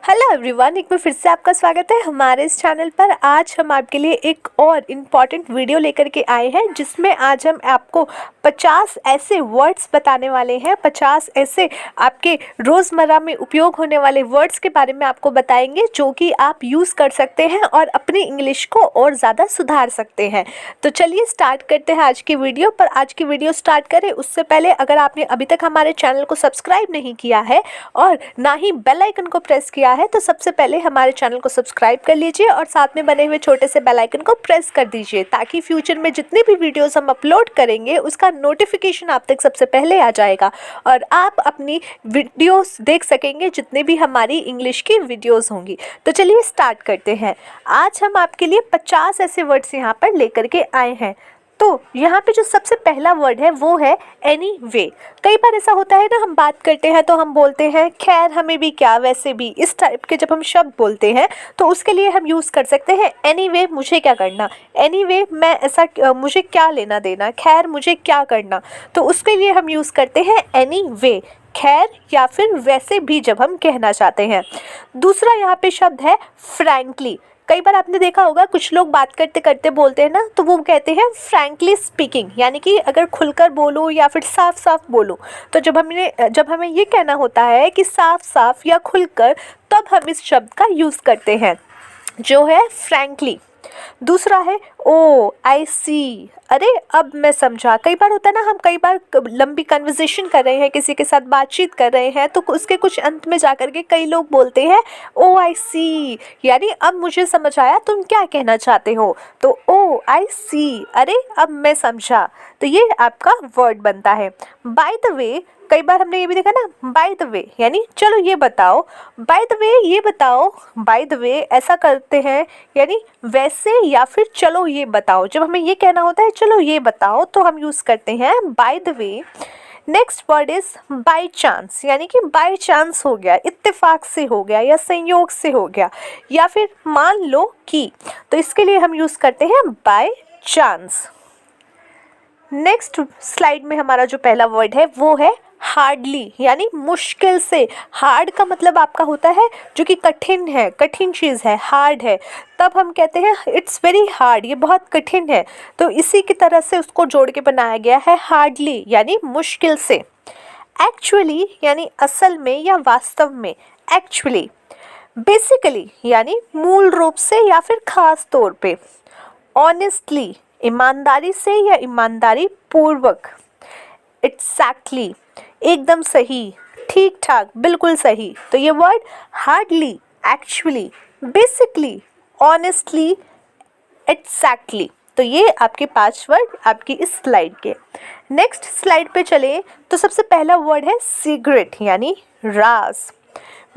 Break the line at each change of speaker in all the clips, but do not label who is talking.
Hello everyone, एक बार फिर से आपका स्वागत है हमारे इस चैनल पर। आज हम आपके लिए एक और इम्पॉर्टेंट वीडियो लेकर के आए हैं जिसमें आज हम आपको 50 ऐसे वर्ड्स बताने वाले हैं। 50 ऐसे आपके रोज़मर्रा में उपयोग होने वाले वर्ड्स के बारे में आपको बताएंगे जो कि आप यूज़ कर सकते हैं और अपनी इंग्लिश को और ज़्यादा सुधार सकते हैं। तो चलिए स्टार्ट करते हैं आज की वीडियो। पर आज की वीडियो स्टार्ट करें उससे पहले अगर आपने अभी तक हमारे चैनल को सब्सक्राइब नहीं किया है और ना ही बेल आइकन को प्रेस किया है तो सबसे पहले हमारे चैनल को सब्सक्राइब कर लीजिए और साथ में बने हुए छोटे से बेल आइकन को प्रेस कर दीजिए ताकि फ्यूचर में जितनी भी वीडियोस हम अपलोड करेंगे उसका नोटिफिकेशन आप तक सबसे पहले आ जाएगा और आप अपनी वीडियोस देख सकेंगे जितने भी हमारी इंग्लिश की वीडियोस होंगी। तो चलिए स्टार्ट करते हैं। आज हम आपके लिए 50 ऐसे वर्ड्स यहाँ पर लेकर के आए हैं। तो यहाँ पे जो सबसे पहला वर्ड है वो है एनी वे। कई बार ऐसा होता है ना, हम बात करते हैं तो हम बोलते हैं खैर हमें भी क्या, वैसे भी, इस टाइप के जब हम शब्द बोलते हैं तो उसके लिए हम यूज़ कर सकते हैं एनी वे मुझे क्या करना, एनी वे मैं ऐसा मुझे क्या लेना देना, खैर मुझे क्या करना। तो उसके लिए हम यूज़ करते हैं एनी वे, खैर या फिर वैसे भी जब हम कहना चाहते हैं। दूसरा यहाँ पे शब्द है फ्रैंकली। कई बार आपने देखा होगा कुछ लोग बात करते करते बोलते हैं ना, तो वो कहते हैं फ्रैंकली स्पीकिंग, यानी कि अगर खुलकर बोलो या फिर साफ साफ बोलो। तो जब हमें ये कहना होता है कि साफ साफ या खुलकर, तब हम इस शब्द का यूज़ करते हैं जो है फ्रैंकली। दूसरा है ओ आई सी, अरे अब मैं समझा। कई बार होता है ना, हम कई बार लंबी कन्वर्सेशन कर रहे हैं, किसी के साथ बातचीत कर रहे हैं, तो उसके कुछ अंत में जाकर के कई लोग बोलते हैं ओ आई सी, यानी अब मुझे समझ आया तुम क्या कहना चाहते हो। तो ओ आई सी, अरे अब मैं समझा। तो ये आपका वर्ड बनता है। बाय द वे, कई बार हमने ये भी देखा ना, बाय द वे यानी चलो ये बताओ, बाय द वे ये बताओ, बाय द वे ऐसा करते हैं यानी वैसे, या फिर चलो ये बताओ। जब हमें ये कहना होता है चलो ये बताओ तो हम यूज़ करते हैं by the way. Next word is by chance, यानी कि बाय चांस हो गया, इत्तेफाक से हो गया या संयोग से हो गया या फिर मान लो कि, तो इसके लिए हम यूज़ करते हैं बाय चांस। नेक्स्ट स्लाइड में हमारा जो पहला वर्ड है वो है हार्डली, यानी मुश्किल से। हार्ड का मतलब आपका होता है जो कि कठिन है, कठिन चीज़ है, हार्ड है, तब हम कहते हैं इट्स वेरी हार्ड, ये बहुत कठिन है। तो इसी की तरह से उसको जोड़ के बनाया गया है हार्डली, यानी मुश्किल से। एक्चुअली यानी असल में या वास्तव में, एक्चुअली। बेसिकली यानी मूल रूप से या फिर खास तौर पे। ऑनेस्टली ईमानदारी से या ईमानदारी पूर्वक। एग्जैक्टली एकदम सही, ठीक ठाक, बिल्कुल सही। तो ये word hardly, actually, basically, honestly, exactly. तो ये आपके 5 वर्ड आपकी इस स्लाइड के। नेक्स्ट स्लाइड पे चले तो सबसे पहला वर्ड है सीक्रेट, यानी राज।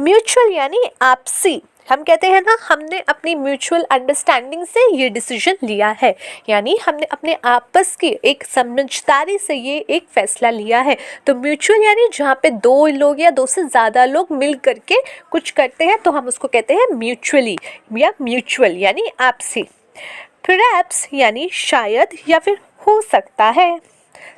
म्यूचुअल यानी आपसी। हम कहते हैं ना, हमने अपनी म्यूचुअल अंडरस्टैंडिंग से ये डिसीजन लिया है, यानी हमने अपने आपस की एक समझदारी से ये एक फैसला लिया है। तो म्यूचुअल यानी जहाँ पे 2 लोग या 2 से ज़्यादा लोग मिल करके कुछ करते हैं तो हम उसको कहते हैं म्यूचुअली या म्यूचुअल यानी आपसी। परहैप्स यानी शायद या फिर हो सकता है।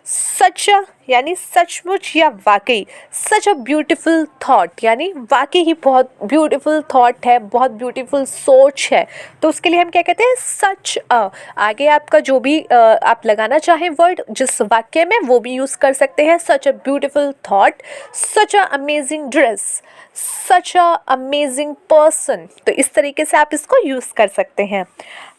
सच यानी सचमुच या वाकई। सच अ ब्यूटीफुल थॉट यानी वाकई ही बहुत ब्यूटीफुल थॉट है, बहुत ब्यूटीफुल सोच है। तो उसके लिए हम क्या कहते हैं, सच अ। आगे आपका जो भी आप लगाना चाहें वर्ड जिस वाक्य में, वो भी यूज़ कर सकते हैं। Such a beautiful thought, such a amazing dress, such a amazing person. तो इस तरीके से आप इसको यूज़ कर सकते हैं।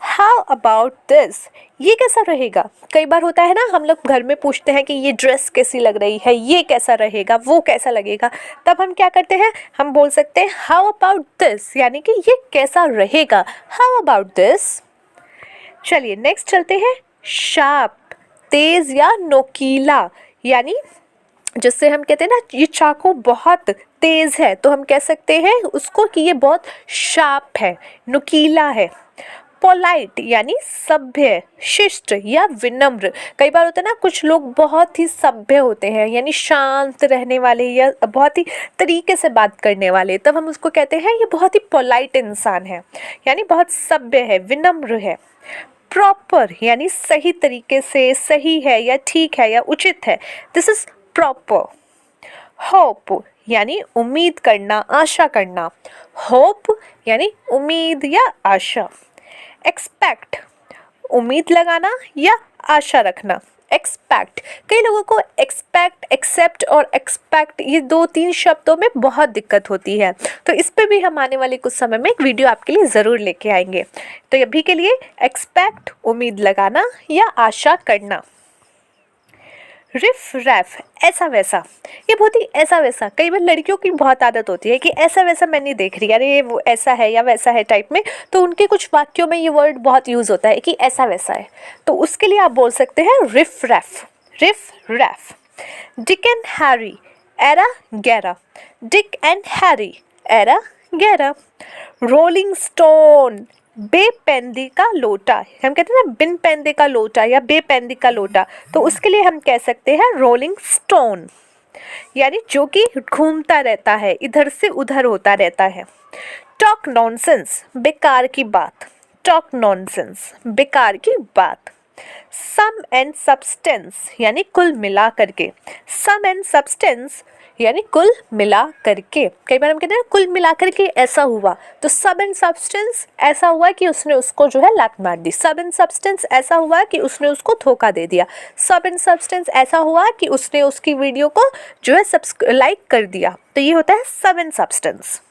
हाउ अबाउट दिस, ये कैसा रहेगा। कई बार होता है ना, हम लोग घर में पूछते हैं कि ये ड्रेस कैसी लग रही है, ये कैसा रहेगा, वो कैसा लगेगा। तब हम क्या करते हैं, हम बोल सकते हैं हाउ अबाउट दिस, यानी कि ये कैसा रहेगा, हाउ अबाउट दिस। चलिए नेक्स्ट चलते हैं। शार्प, तेज या नोकीला, यानी जिससे हम कहते हैं ना ये चाकू बहुत तेज है, तो हम कह सकते हैं उसको कि ये बहुत शार्प है, नुकीला है। पोलाइट यानी सभ्य, शिष्ट या विनम्र। कई बार होता है ना, कुछ लोग बहुत ही सभ्य होते हैं, यानी शांत रहने वाले या बहुत ही तरीके से बात करने वाले, तब हम उसको कहते हैं ये बहुत ही पोलाइट इंसान है, यानी बहुत सभ्य है, विनम्र है। प्रॉपर यानी सही तरीके से, सही है या ठीक है या उचित है, दिस इज प्रॉपर। होप यानी उम्मीद करना, आशा करना। होप यानी उम्मीद या आशा। एक्सपेक्ट उम्मीद लगाना या आशा रखना। एक्सपेक्ट, कई लोगों को एक्सपेक्ट, एक्सेप्ट और एक्सपेक्ट ये 2-3 शब्दों में बहुत दिक्कत होती है, तो इस पे भी हम आने वाले कुछ समय में एक वीडियो आपके लिए ज़रूर लेके आएंगे। तो अभी के लिए एक्सपेक्ट उम्मीद लगाना या आशा करना। रिफ रैफ ऐसा वैसा, ये बहुत ही ऐसा वैसा, कई बार लड़कियों की बहुत आदत होती है कि ऐसा वैसा मैं नहीं देख रही, अरे वो ऐसा है या वैसा है टाइप में, तो उनके कुछ वाक्यों में ये वर्ड बहुत यूज़ होता है कि ऐसा वैसा है, तो उसके लिए आप बोल सकते हैं riff raff. Riff raff. Dick and Harry एरा गैरा। डिक एंड हैरी एरा गैरा। रोलिंग स्टोन बेपेंदी का लोटा, हम कहते हैं ना बिन पेंदे का लोटा या बेपेंदी का लोटा, तो उसके लिए हम कह सकते हैं रोलिंग स्टोन, यानी जो कि घूमता रहता है, इधर से उधर होता रहता है। टॉक नॉनसेंस बेकार की बात। टॉक नॉनसेंस बेकार की बात। सम एंड सब्सटेंस यानी कुल मिला करके। सम एंड सब्सटेंस यानी कुल मिला करके, कई बार हम कहते हैं कुल मिला करके ऐसा हुआ, तो सब एंड सब्सटेंस ऐसा हुआ कि उसने उसको जो है लात मार दी। सब एंड सब्सटेंस ऐसा हुआ कि उसने उसको धोखा दे दिया। सब एंड सब्सटेंस ऐसा हुआ कि उसने उसकी वीडियो को जो है लाइक कर दिया, तो ये होता है सब and substance.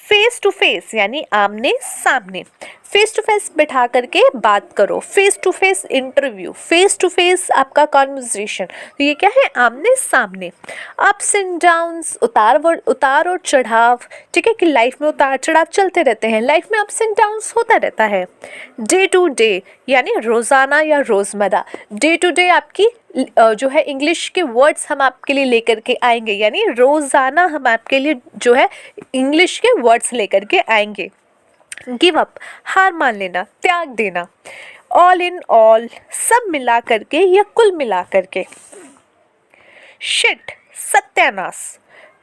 Face to face यानी आमने सामने। फेस टू फेस बिठा करके बात करो। Face to face interview, face to face आपका कॉन्वर्सेशन, तो ये क्या है, आमने सामने। अप्स एंड डाउन्स, उतार और चढ़ाव, ठीक है, कि लाइफ में उतार चढ़ाव चलते रहते हैं, लाइफ में अप्स एंड डाउन्स होता रहता है। डे टू डे यानी रोज़ाना या रोज़मर्रा। डे टू डे आपकी जो है इंग्लिश के वर्ड्स हम आपके लिए लेकर के आएंगे, यानी रोज़ाना हम आपके लिए जो है इंग्लिश के वर्ड्स लेकर के आएंगे। गिव अप हार मान लेना, त्याग देना। ऑल इन ऑल सब मिला करके या कुल मिला करके। शिट सत्यानाश,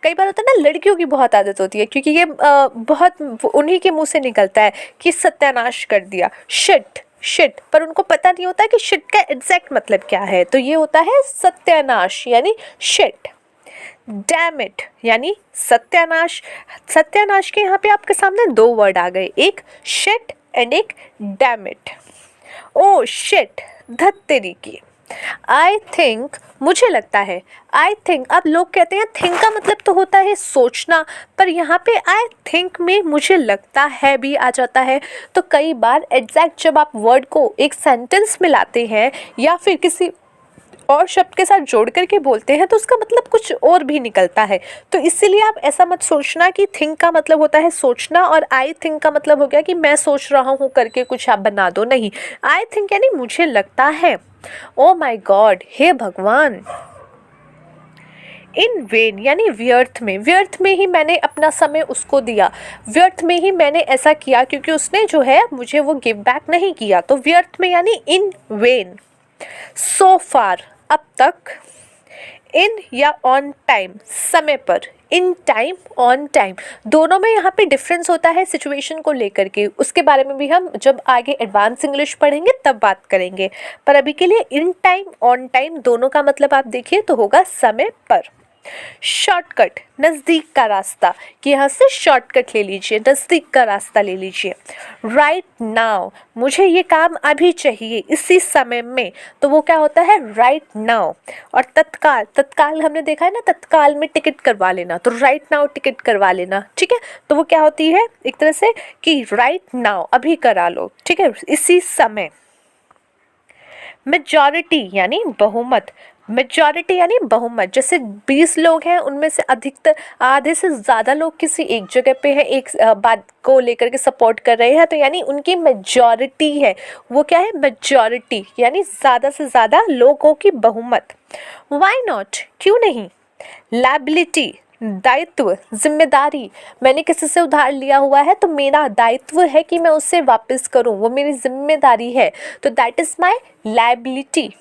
कई बार होता है ना लड़कियों की बहुत आदत होती है, क्योंकि ये बहुत उन्हीं के मुंह से निकलता है कि सत्यानाश कर दिया। शिट शिट, पर उनको पता नहीं होता कि शिट का एग्जैक्ट मतलब क्या है, तो ये होता है सत्यानाश यानी शिट। डैम इट यानी सत्यानाश। सत्यानाश के यहाँ पे आपके सामने 2 वर्ड आ गए, एक शिट एंड एक डैम इट। ओ शिट धत्तेरी की। आई थिंक मुझे लगता है। आई थिंक, अब लोग कहते हैं थिंक का मतलब तो होता है सोचना, पर यहाँ पे आई थिंक में मुझे लगता है भी आ जाता है, तो कई बार एग्जैक्ट जब आप वर्ड को एक सेंटेंस में लाते हैं या फिर किसी और शब्द के साथ जोड़ करके बोलते हैं तो उसका मतलब कुछ और भी निकलता है, तो इसीलिए आप ऐसा मत सोचना कि थिंक का मतलब होता है सोचना और आई थिंक का मतलब हो गया कि मैं सोच रहा हूँ करके कुछ आप बना दो, नहीं। आई थिंक यानी मुझे लगता है। ओ माय गॉड, हे भगवान। इन वेन यानी व्यर्थ में। व्यर्थ में ही मैंने अपना समय उसको दिया, व्यर्थ में ही मैंने ऐसा किया क्योंकि उसने जो है मुझे वो गिव बैक नहीं किया, तो व्यर्थ में यानी इन वेन। सो फार अब तक। इन या ऑन टाइम समय पर। इन टाइम ऑन टाइम, दोनों में यहाँ पे डिफरेंस होता है सिचुएशन को लेकर के, उसके बारे में भी हम जब आगे एडवांस इंग्लिश पढ़ेंगे तब बात करेंगे, पर अभी के लिए इन टाइम ऑन टाइम दोनों का मतलब आप देखिए तो होगा समय पर। शॉर्टकट नज़दीक का रास्ता, कि यहाँ से शॉर्टकट ले लीजिए, नज़दीक का रास्ता ले लीजिए। राइट नाउ, मुझे ये काम अभी चाहिए इसी समय में, तो वो क्या होता है राइट नाउ। और तत्काल, तत्काल हमने देखा है ना, तत्काल में टिकट करवा लेना, तो राइट नाउ टिकट करवा लेना, ठीक है, तो वो क्या होती है एक तरह से कि राइट नाउ अभी करा लो, ठीक है, इसी समय। मेजॉरिटी यानी बहुमत। मेजॉरिटी यानी बहुमत, जैसे 20 लोग हैं उनमें से अधिकतर आधे से ज़्यादा लोग किसी एक जगह पे हैं, एक बात को लेकर के सपोर्ट कर रहे हैं, तो यानी उनकी मेजॉरिटी है, वो क्या है मेजॉरिटी, यानी ज़्यादा से ज़्यादा लोगों की बहुमत। व्हाई नॉट क्यों नहीं। लायबिलिटी दायित्व, जिम्मेदारी, मैंने किसी से उधार लिया हुआ है तो मेरा दायित्व है कि मैं उससे वापस करूं, वो मेरी जिम्मेदारी है, तो that is my liability.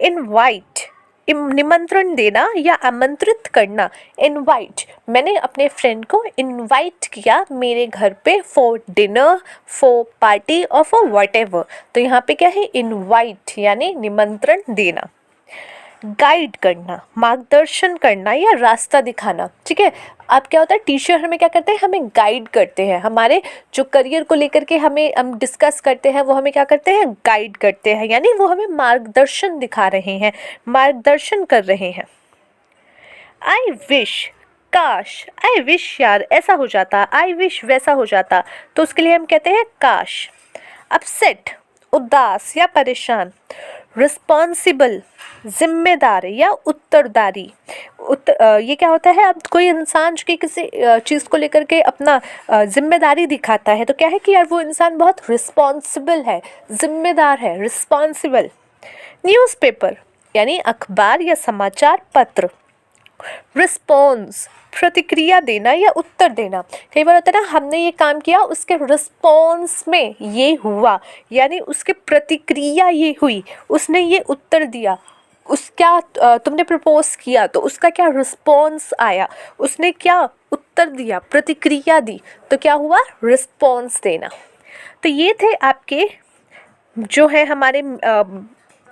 Invite निमंत्रण देना या आमंत्रित करना। इनवाइट, मैंने अपने फ्रेंड को इनवाइट किया मेरे घर पे फॉर डिनर, फॉर पार्टी और फॉर व्हाटएवर, तो यहाँ पे क्या है इनवाइट यानी निमंत्रण देना। गाइड करना, मार्गदर्शन करना या रास्ता दिखाना। ठीक है, अब क्या होता है, टीचर हमें क्या करते हैं, हमें गाइड करते हैं, हमारे जो करियर को लेकर के हम डिस्कस करते हैं वो हमें क्या करते हैं, गाइड करते हैं, यानी वो हमें मार्गदर्शन दिखा रहे हैं, मार्गदर्शन कर रहे हैं। आई विश, काश, आई विश यार ऐसा हो जाता, आई विश वैसा हो जाता, तो उसके लिए हम कहते हैं काश। अपसेट, उदास या परेशान। रिस्पॉन्सिबल, जिम्मेदार या उत्तरदारी। ये क्या होता है, अब कोई इंसान जो कि किसी चीज़ को लेकर के अपना जिम्मेदारी दिखाता है तो क्या है कि यार वो इंसान बहुत रिस्पॉन्सिबल है, जिम्मेदार है, रिस्पॉन्सिबल। न्यूज़पेपर यानी अखबार या समाचार पत्र। रिस्पॉन्स, प्रतिक्रिया देना या उत्तर देना। कई बार होता है ना, हमने ये काम किया, उसके रिस्पॉन्स में ये हुआ, यानी उसके प्रतिक्रिया ये हुई, उसने ये उत्तर दिया, उसका तुमने प्रपोज किया तो उसका क्या रिस्पॉन्स आया, उसने क्या उत्तर दिया, प्रतिक्रिया दी, तो क्या हुआ, रिस्पॉन्स देना। तो ये थे आपके जो है हमारे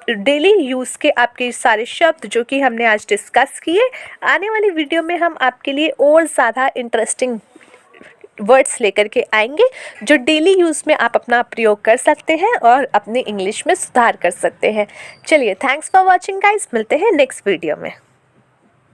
डेली यूज़ के आपके सारे शब्द जो कि हमने आज डिस्कस किए। आने वाली वीडियो में हम आपके लिए और ज़्यादा इंटरेस्टिंग वर्ड्स लेकर के आएंगे जो डेली यूज़ में आप अपना प्रयोग कर सकते हैं और अपने इंग्लिश में सुधार कर सकते हैं। चलिए, थैंक्स फॉर वॉचिंग गाइस, मिलते हैं नेक्स्ट वीडियो में।